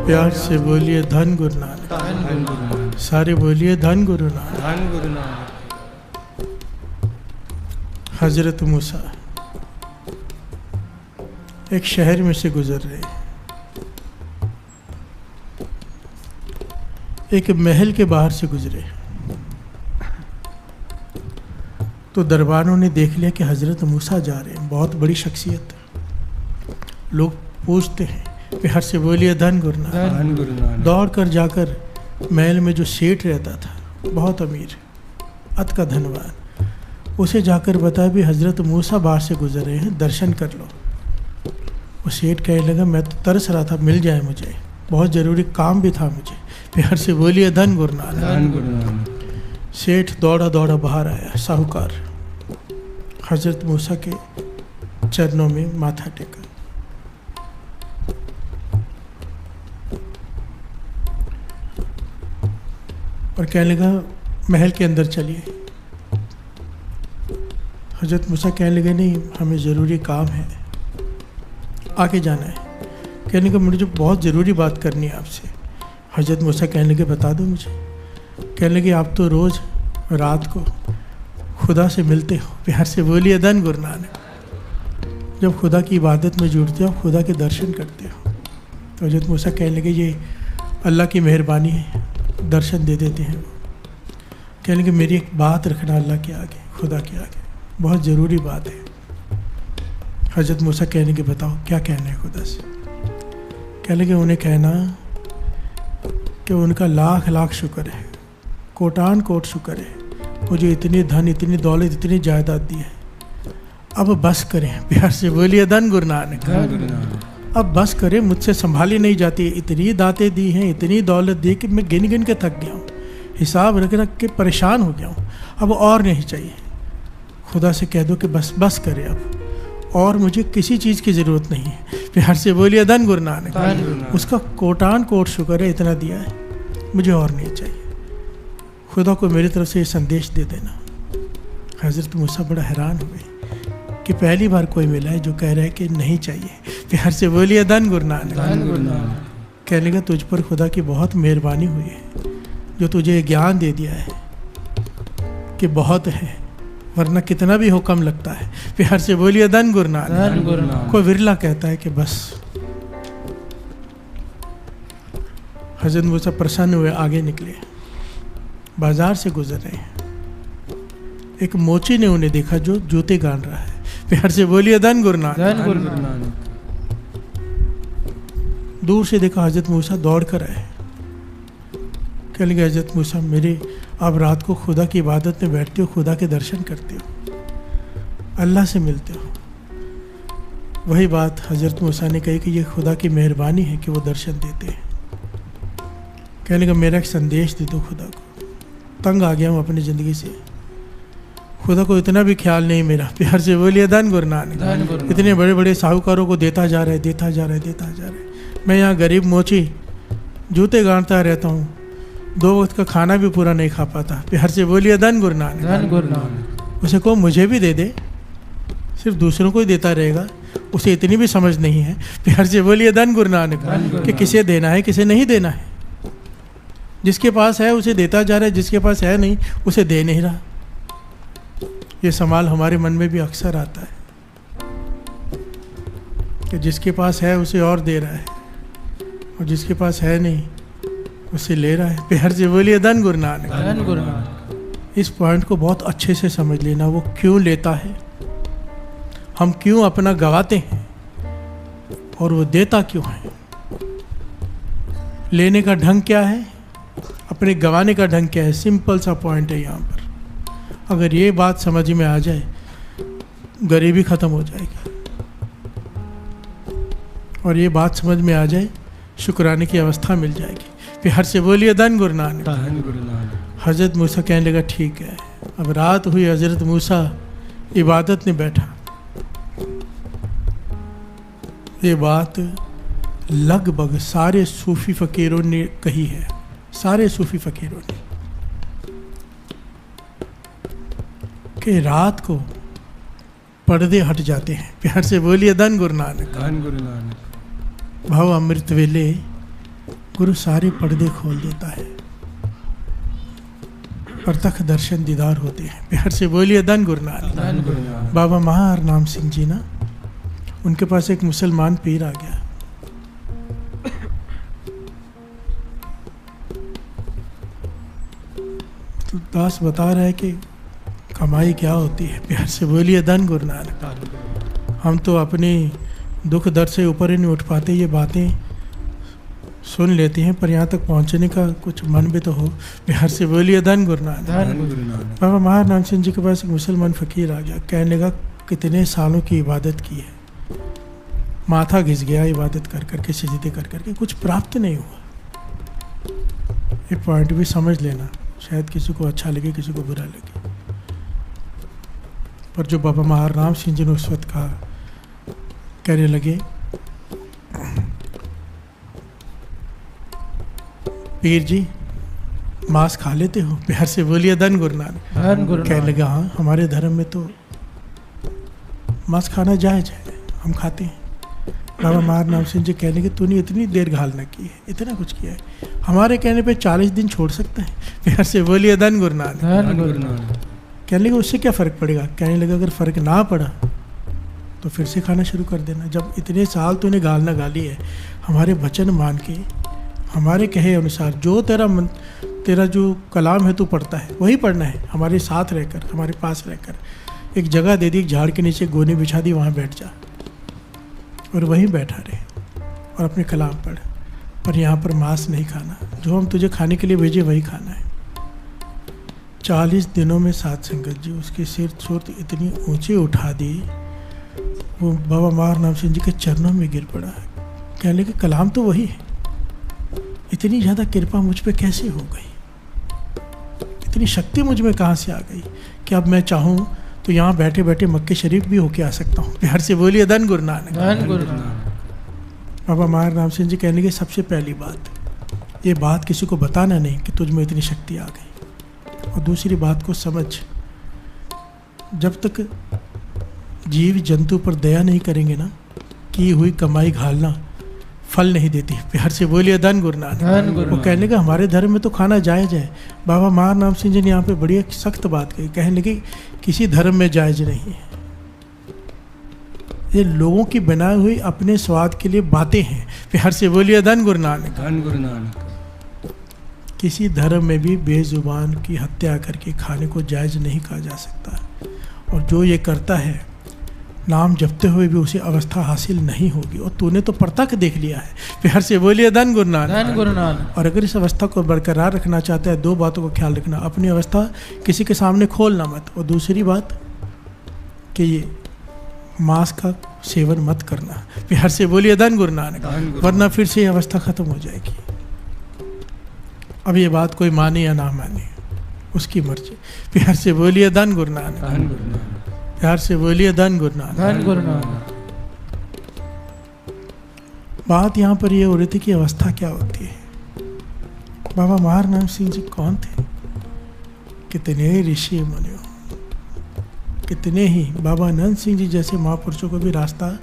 प्यार से बोलिए धन गुरु नानक। सारे बोलिए धन गुरु नानक। हजरत मूसा एक शहर में से गुजर रहे, एक महल के बाहर से गुजरे तो दरबारों ने देख लिया कि हजरत मूसा जा रहे हैं, बहुत बड़ी शख्सियत। लोग पूछते हैं, प्यार से बोलिए धन गुरु नानक। दौड़ कर जाकर महल में जो सेठ रहता था, बहुत अमीर, अत का धनवान, उसे जाकर बताया भी हजरत मूसा बाहर से गुजर रहे हैं, दर्शन कर लो। वो सेठ कहने लगा, मैं तो तरस रहा था मिल जाए मुझे, बहुत ज़रूरी काम भी था मुझे। प्यार से बोलिए धन गुरु नानक। सेठ दौड़ा दौड़ा बाहर आया, साहूकार हजरत मूसा के चरणों में माथा टेका। और कहने लगा, महल के अंदर चलिए। हजरत मूसा कहने लगे, नहीं हमें ज़रूरी काम है, आगे जाना है। कहने लगा, मुझे बहुत ज़रूरी बात करनी है आपसे। हजरत मूसा कहने लगे, बता दो मुझे। कहने लगे, आप तो रोज़ रात को खुदा से मिलते हो। प्यार से बोलिए धन गुरु नानक। जब खुदा की इबादत में जुड़ते हो, खुदा के दर्शन करते हो। तो हजरत मूसा कहने लगे, ये अल्लाह की मेहरबानी है, दर्शन दे देते हैं। कहने लगे, मेरी एक बात रखना अल्लाह के आगे, खुदा के आगे, बहुत ज़रूरी बात है। हजरत मूसा कहने के, बताओ क्या कहना है खुदा से। कहने लगे, उन्हें कहना कि उनका लाख लाख शुक्र है, कोटान कोट शुक्र है, मुझे इतनी धन, इतनी दौलत, इतनी जायदाद दी है। अब बस करें। प्यार से बोलिए धन गुरु नानक। अब बस करें, मुझसे संभाली नहीं जाती। इतनी दातें दी हैं, इतनी दौलत दी कि मैं गिन गिन के थक गया हूँ, हिसाब रख रख के परेशान हो गया हूँ। अब और नहीं चाहिए। खुदा से कह दो कि बस करें अब, और मुझे किसी चीज़ की ज़रूरत नहीं है। प्यार से बोलिए धन गुरु नानक। उसका कोटान कोट शुक्र है, इतना दिया है, मुझे और नहीं चाहिए। खुदा को मेरी तरफ से ये संदेश दे देना। हज़रत मूसा बड़ा हैरान हुए कि पहली बार कोई मिला है जो कह रहा है कि नहीं चाहिए। प्यार से बोलिए धन गुरु नानक। कहने लगा, तुझ पर खुदा की बहुत मेहरबानी हुई है, जो तुझे ज्ञान दे दिया है कि बहुत है, वरना कितना भी हो कम लगता है। प्यार से बोलिए धन गुरु नानक। कोई विरला कहता है कि बस। हज़रत मूसा प्रसन्न हुए, आगे निकले, बाजार से गुजर रहे हैं। एक मोची ने उन्हें देखा जो जूते गान रहा है। प्यार से बोलिए धन गुरु नानक। दूर से देखा हजरत मूसा दौड़ कर आए। कह लगे, हजरत मूसा, मेरे आप रात को खुदा की इबादत में बैठते हो, खुदा के दर्शन करते हो, अल्लाह से मिलते हो। वही बात हजरत मूसा ने कही कि ये खुदा की मेहरबानी है कि वो दर्शन देते हैं। कहने का, मेरा एक संदेश दे दो खुदा को, तंग आ गया हूँ अपनी ज़िंदगी से, खुदा को इतना भी ख्याल नहीं मेरा। प्यार से बोलिए धन गुरु नानक। इतने बड़े बड़े साहूकारों को देता जा रहा है। मैं यहाँ गरीब मोची जूते गाड़ता रहता हूँ, 2 वक्त का खाना भी पूरा नहीं खा पाता। प्यार से बोलिए धन गुरु नानक। उसे को मुझे भी दे दे, सिर्फ दूसरों को ही देता रहेगा, उसे इतनी भी समझ नहीं है। प्यार से बोलिए धन गुरु नानक कि किसे देना है, किसे नहीं देना है। जिसके पास है उसे देता जा रहा है, जिसके पास है नहीं उसे दे नहीं रहा। ये सवाल हमारे मन में भी अक्सर आता है कि जिसके पास है उसे और दे रहा है, और जिसके पास है नहीं उसे ले रहा है। प्यार से बोलिए धन गुरु नानक। इस पॉइंट को बहुत अच्छे से समझ लेना, वो क्यों लेता है, हम क्यों अपना गवाते हैं, और वो देता क्यों है। लेने का ढंग क्या है, अपने गंवाने का ढंग क्या है। सिंपल सा पॉइंट है यहाँ पर। अगर ये बात समझ में आ जाए, गरीबी ख़त्म हो जाएगी, और ये बात समझ में आ जाए, शुक्राने की अवस्था मिल जाएगी। प्यार से बोलिए धन गुरु नानक। हज़रत मूसा कहने लगा, ठीक है। अब रात हुई, हज़रत मूसा इबादत में बैठा। ये बात लगभग सारे सूफी फ़कीरों ने कही है, सारे सूफी फ़कीरों ने, कि रात को पर्दे हट जाते हैं। प्यार से बोलिए धन गुरु नानक। धन गुरु नानक। भाव अमृत वेले गुरु सारे पर्दे खोल देता है, प्रत्यक्ष दर्शन दीदार होते हैं। प्यार से बोलिए धन गुरु नानक। बाबा महाराम सिंह जी ना, उनके पास एक मुसलमान पीर आ गया। तो दास बता रहा है कि कमाई क्या होती है। प्यार से बोलिए धन गुरु नानक। हम तो अपनी दुख दर्द से ऊपर ही नहीं उठ पाते, ये बातें सुन लेती हैं, पर यहाँ तक पहुँचने का कुछ मन भी तो हो। प्यार से बोलिए धन गुरु नानक। बाबा महाराम सिंह जी के पास एक मुसलमान फ़कीर आ गया। कहने लगा कितने सालों की इबादत की है, माथा घिस गया इबादत कर करके, सिजदे कर करके, कुछ प्राप्त नहीं हुआ। ये पॉइंट भी समझ लेना, शायद किसी को अच्छा लगे किसी को बुरा लगे, पर जो बाबा महाराम सिंह जी ने उस वक्त कहा, कहने लगे पीर जी मांस खा लेते हो? प्यार से बोलिए धन गुरु नानक। कहने लगा हाँ, हमारे धर्म में तो मांस खाना जायज़ है, हम खाते हैं। बाबा महाराम सिंह जी कहने लगे तूने इतनी देर घालना की है, इतना कुछ किया है, हमारे कहने पे 40 दिन छोड़ सकता है? प्यार से बोलिए धन गुरु नानक। कहने लगे उससे क्या फ़र्क पड़ेगा? कहने लगा अगर फ़र्क ना पड़ा तो फिर से खाना शुरू कर देना। जब इतने साल तूने गालना गाली है, हमारे वचन मान के, हमारे कहे अनुसार जो तेरा जो कलाम है तू पढ़ता है वही पढ़ना है। हमारे साथ रहकर, हमारे पास रहकर, एक जगह दे दी, एक झाड़ के नीचे गोनी बिछा दी, वहाँ बैठ जा और वहीं बैठा रहे और अपने कलाम पढ़। पर यहाँ पर मांस नहीं खाना, जो हम तुझे खाने के लिए भेजे वही खाना है। 40 दिनों में साध संगत जी उसके सिर चोट इतनी ऊंचे उठा दी, वो बाबा महाराम सिंह जी के चरणों में गिर पड़ा। कहने लगे कलाम तो वही है, इतनी ज़्यादा कृपा मुझ पे कैसे हो गई, इतनी शक्ति मुझ में कहाँ से आ गई कि अब मैं चाहूँ तो यहाँ बैठे बैठे मक्के शरीफ भी होके आ सकता हूँ। प्यार से बोलिए धन गुरु नानक। बाबा महाराम सिंह जी कहने लगे सबसे पहली बात, ये बात किसी को बताना नहीं कि तुझ में इतनी शक्ति आ गई, और दूसरी बात को समझ, जब तक जीव जंतु पर दया नहीं करेंगे ना, की हुई कमाई घालना फल नहीं देती। प्यार से बोलिए धन गुरु नानक। वो कहने लगा हमारे धर्म में तो खाना जायज़ है। बाबा महाराम सिंह जी ने यहाँ पे बड़ी एक सख्त बात कही, कहने लगे किसी धर्म में जायज़ नहीं है, ये लोगों की बनाई हुई अपने स्वाद के लिए बातें हैं। प्यार से बोलिए धन गुरु नानक। किसी धर्म में भी बेजुबान की हत्या करके खाने को जायज़ नहीं कहा जा सकता, और जो ये करता है नाम जपते हुए भी उसे अवस्था हासिल नहीं होगी, और तूने तो प्रत्यक्ष देख लिया है। प्यार से बोलिए धन गुरु नानक। और अगर इस अवस्था को बरकरार रखना चाहता है, दो बातों का ख्याल रखना, अपनी अवस्था किसी के सामने खोलना मत, और दूसरी बात कि ये मांस का सेवन मत करना। प्यार से बोलिए धन गुरु नानक, वरना फिर से ये अवस्था खत्म हो जाएगी। अब ये बात कोई माने या ना माने उसकी मर्जी। प्यार से बोलिए धन गुरु नानक। प्यार से बोलिए धन गुरु नानक। बात यहाँ पर ये हो रही थी कि अवस्था क्या होती है। बाबा महाराम सिंह जी कौन थे? कितने ऋषि मुनियों, कितने ही बाबा आनंद सिंह जी जैसे महापुरुषों को भी रास्ता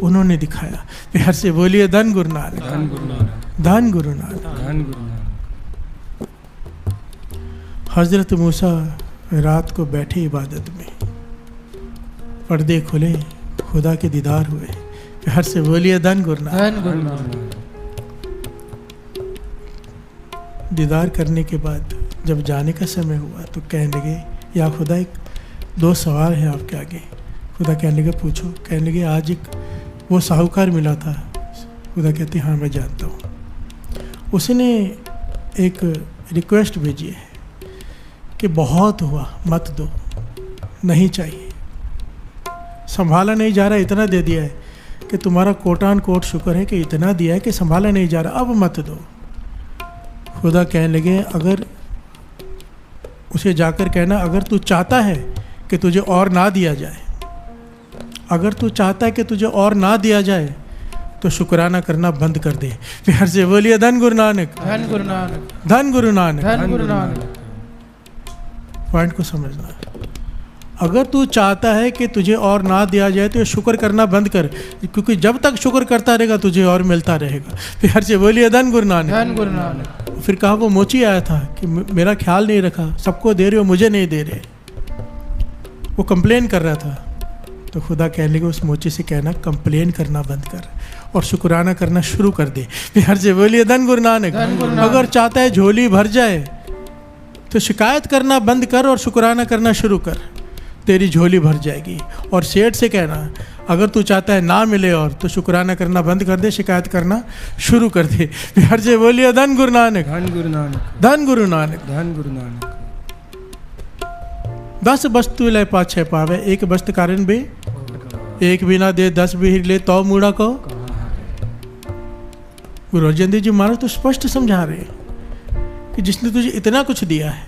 उन्होंने दिखाया। प्यार से बोलिए धन गुरु नानक। धन गुरु नानक। हजरत मूसा रात को बैठे इबादत में, पर्दे खुले, खुदा के दीदार हुए। प्यार से बोलिए धन गुरु नानक। दीदार करने के बाद जब जाने का समय हुआ तो कहने लगे या खुदा एक 2 सवाल हैं आपके आगे। खुदा कहने लगे पूछो। कहने लगे आज एक वो साहूकार मिला था। खुदा कहते हाँ मैं जानता हूँ। उसने एक रिक्वेस्ट भेजी है कि बहुत हुआ मत दो, नहीं चाहिए, संभाला नहीं जा रहा, इतना दे दिया है कि तुम्हारा कोटान कोट शुक्र है कि इतना दिया है कि संभाला नहीं जा रहा, अब मत दो। खुदा कहने लगे अगर उसे जाकर कहना अगर तू चाहता है कि तुझे और ना दिया जाए, अगर तू चाहता है कि तुझे और ना दिया जाए तो शुक्राना करना बंद कर दे। प्यार से बोलिए धन गुरु नानक। धन गुरु नानक। धन गुरु नानक। धन गुरु नानक। पॉइंट को समझना, अगर तू चाहता है कि तुझे और ना दिया जाए तो शुक्र करना बंद कर, क्योंकि जब तक शुक्र करता रहेगा तुझे और मिलता रहेगा। प्यार से बोलिए धन गुरु नानक। धन गुरु नानक। फिर कहा वो मोची आया था कि मेरा ख्याल नहीं रखा, सबको दे रहे हो मुझे नहीं दे रहे, वो कंप्लेन कर रहा था। तो खुदा कहने लगे उस मोची से कहना कंप्लेन करना बंद कर और शुक्राना करना शुरू कर दे। प्यार से बोलिए धन गुरु नानक। अगर चाहता है झोली भर जाए तो शिकायत करना बंद कर और शुक्राना करना शुरू कर, तेरी झोली भर जाएगी। और सेठ से कहना अगर तू चाहता है ना मिले और तो शुक्राना करना बंद कर दे, शिकायत करना शुरू कर दे। प्यार से बोलिए धन गुरु नानक। धन गुरु नानक। धन गुरु नानक। धन गुरु नानक। 10 वस्तु ले पाछे पावे, एक वस्तु कारण भी एक भी ना दे, 10 भी ले तो मूड़ा को। गुरु अर्जन देव जी महाराज तो स्पष्ट समझा रहे हैं कि जिसने तुझे इतना कुछ दिया है,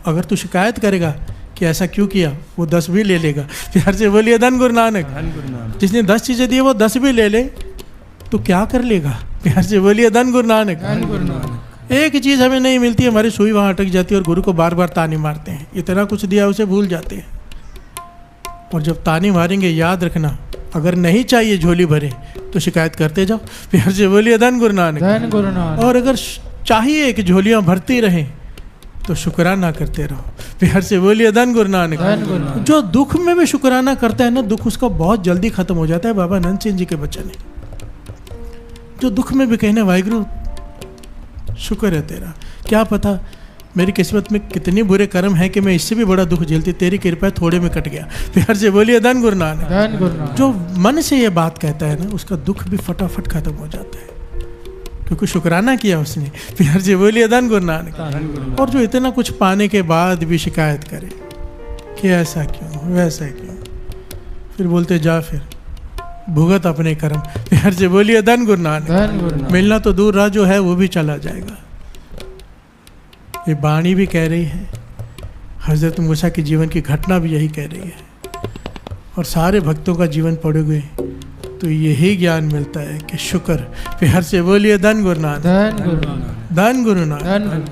अगर तू शिकायत करेगा कि ऐसा क्यों किया, वो 10 भी ले लेगा। प्यार से बोलिए धन गुरु नानक। धन गुरु नानक। जिसने 10 चीजें दी वो 10 भी ले ले तो क्या कर लेगा। प्यार से बोलिए धन गुरु नानक। धन गुरु नानक। एक चीज हमें नहीं मिलती, हमारी सुई वहां अटक जाती है और गुरु को बार बार तानी मारते हैं, इतना कुछ दिया उसे भूल जाते हैं। और जब तानी मारेंगे याद रखना, अगर नहीं चाहिए झोली भरे तो शिकायत करते जाओ। प्यार से बोलिए धन गुरु नानक। धन गुरु नानक। और अगर चाहिए कि झोलियां भरती रहें तो शुक्राना करते रहो। प्यार से बोलिए धन गुरु नानक। धन गुरु नानक। जो दुख में भी शुक्राना करता है ना, दुख उसका बहुत जल्दी खत्म हो जाता है। बाबा नंद सिंह जी के बच्चन है जो दुख में भी कहने वाहिगुरु शुक्र है तेरा, क्या पता मेरी किस्मत में कितने बुरे कर्म हैं कि मैं इससे भी बड़ा दुख झेलती, तेरी कृपा थोड़े में कट गया। प्यार से बोलिए धन गुरु नानक। धन गुरु नानक। जो मन से ये बात कहता है ना, उसका दुख भी फटाफट खत्म हो जाता है, क्योंकि शुक्राना किया उसने। प्यार से बोलिए धन गुरु नानक। धन गुरु नानक। और जो इतना कुछ पाने के बाद भी शिकायत करे कि ऐसा क्यों वैसा क्यों, फिर बोलते जा फिर भुगत अपने कर्म। प्यार से बोलिए धन गुरु नानक। धन गुरु नानक। मिलना तो दूर रहा, जो है वो भी चला जाएगा। ये वाणी भी कह रही है, हजरत मूसा के जीवन की घटना भी यही कह रही है, और सारे भक्तों का जीवन पढ़ोगे तो यही ज्ञान मिलता है कि शुक्र। प्यार से बोलिए धन गुरु नानक। धन गुरु नानक। धन गुरु नानक। धन